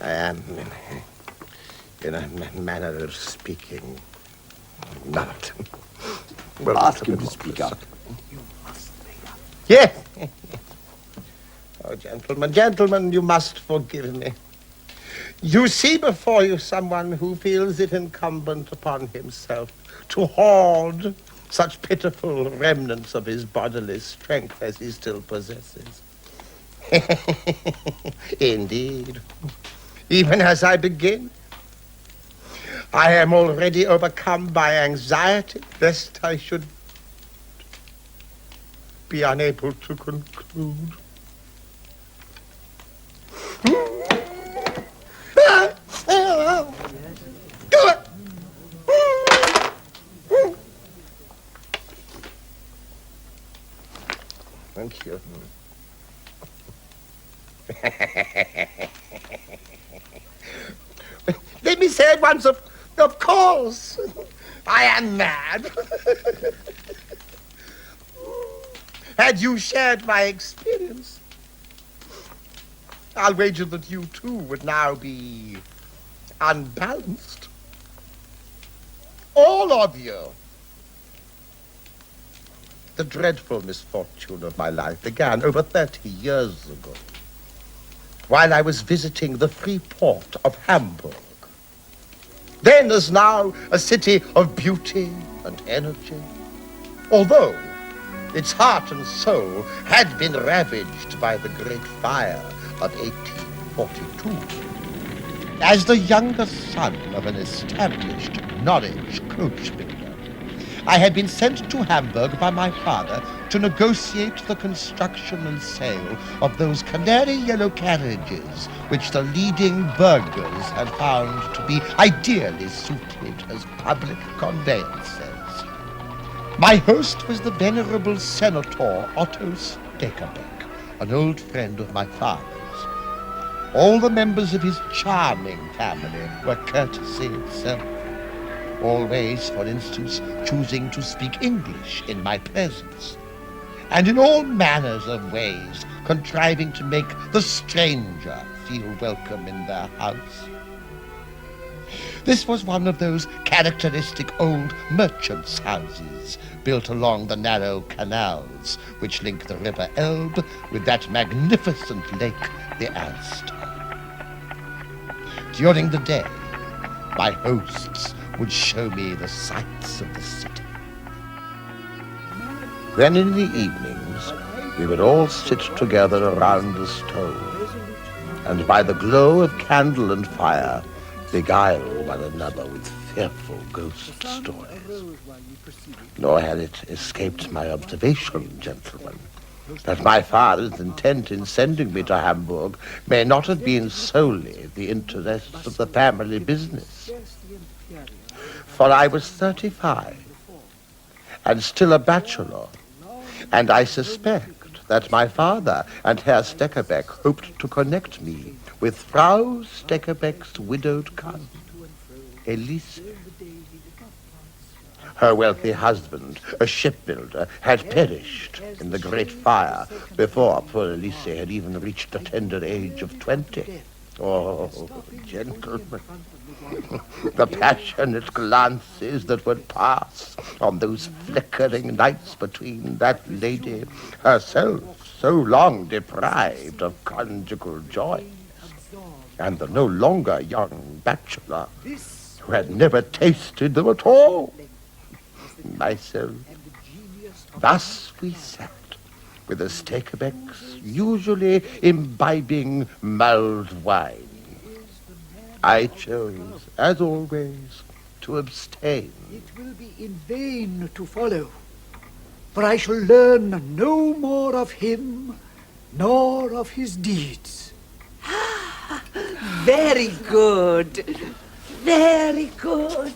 I am, in a manner of speaking, not. Well, ask him to speak up. Yes. Oh, gentlemen, you must forgive me. You see before you someone who feels it incumbent upon himself to hoard such pitiful remnants of his bodily strength as he still possesses. Indeed. Even as I begin, I am already overcome by anxiety lest I should be unable to conclude. Thank you. Let me say at once, of course, I am mad. Had you shared my experience, I'll wager that you too would now be unbalanced. All of you. The dreadful misfortune of my life began over 30 years ago, while I was visiting the free port of Hamburg. Then as now a city of beauty and energy, although its heart and soul had been ravaged by the great fire of 1842. As the younger son of an established Norwich coach builder, I had been sent to Hamburg by my father to negotiate the construction and sale of those canary yellow carriages which the leading burghers had found to be ideally suited as public conveyances. My host was the venerable Senator Otto Steckerbeck, an old friend of my father's. All the members of his charming family were courtesy itself, always, for instance, choosing to speak English in my presence, and in all manners of ways contriving to make the stranger feel welcome in their house. This was one of those characteristic old merchants' houses built along the narrow canals which link the River Elbe with that magnificent lake, the Alster. During the day, my hosts would show me the sights of the city. Then in the evenings, we would all sit together around the stove, and by the glow of candle and fire, beguile one another with fearful ghost stories. Nor had it escaped my observation, gentlemen, that my father's intent in sending me to Hamburg may not have been solely the interests of the family business. For I was 35, and still a bachelor, and I suspect that my father and Herr Steckerbeck hoped to connect me with Frau Steckerbeck's widowed cousin, Elise. Her wealthy husband, a shipbuilder, had perished in the great fire before poor Elise had even reached the tender age of 20. Oh, gentlemen, the passionate glances that would pass on those flickering nights between that lady, herself so long deprived of conjugal joys, and the no longer young bachelor who had never tasted them at all. Myself, thus we sat, with the Stekerbecks usually imbibing mulled wine. I chose, as always, to abstain. It will be in vain to follow, for I shall learn no more of him, nor of his deeds. Very good. Very good.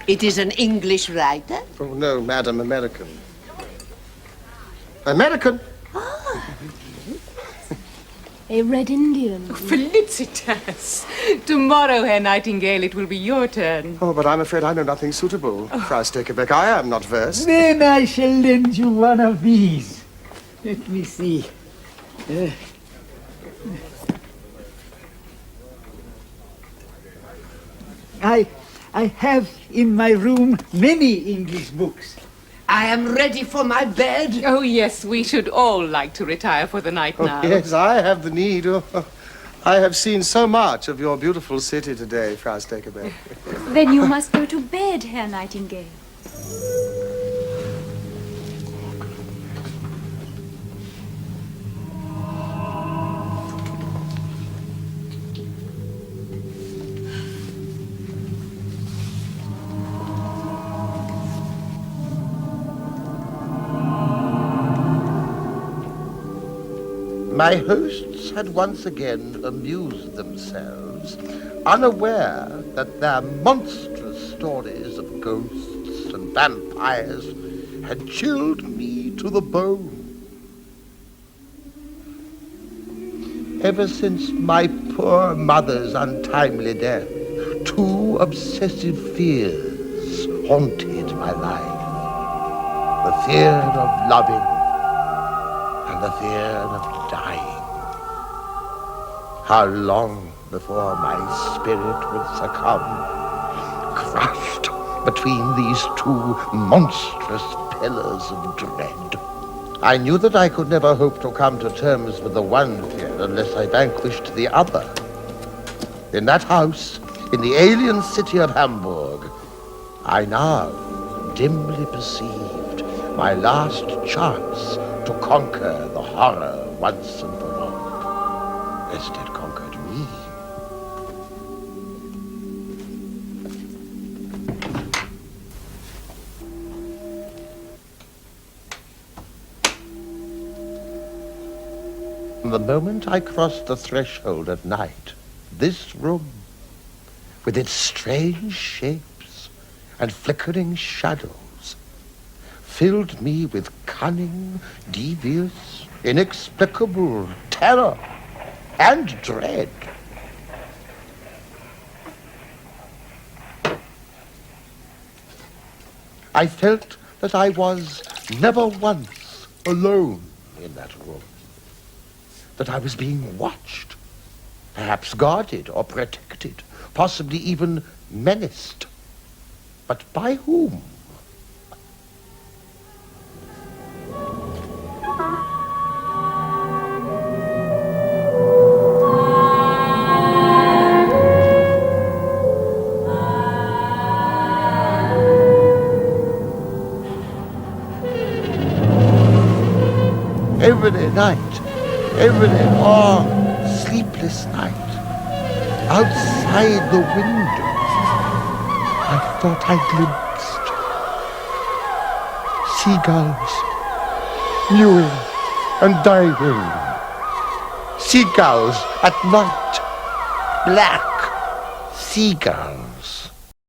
It is an English writer? Oh, no, Madam, American. American? A Red Indian. Felicitas. Tomorrow, Herr Nightingale, it will be your turn. Oh, but I'm afraid I know nothing suitable, Frau Stekerbeg. I am not versed. Then I shall lend you one of these. Let me see. I have in my room many English books. I am ready for my bed. Oh, yes, we should all like to retire for the night now. Yes, I have the need. Oh, I have seen so much of your beautiful city today, Frau Stekerbeg. Then you must go to bed, Herr Nightingale. My hosts had once again amused themselves, unaware that their monstrous stories of ghosts and vampires had chilled me to the bone. Ever since my poor mother's untimely death, two obsessive fears haunted my life. The fear of loving and the fear of dying. How long before my spirit would succumb, crushed between these two monstrous pillars of dread. I knew that I could never hope to come to terms with the one fear unless I vanquished the other. In that house, in the alien city of Hamburg, I now dimly perceived my last chance to conquer the horror once and for all, as it had conquered me. The moment I crossed the threshold at night, this room, with its strange shapes and flickering shadows, filled me with cunning, devious, inexplicable terror and dread. I felt that I was never once alone in that room, that I was being watched, perhaps guarded or protected, possibly even menaced. But by whom? Every sleepless night, outside the window, I thought I glimpsed seagulls mewing and diving. Seagulls at night, black seagulls.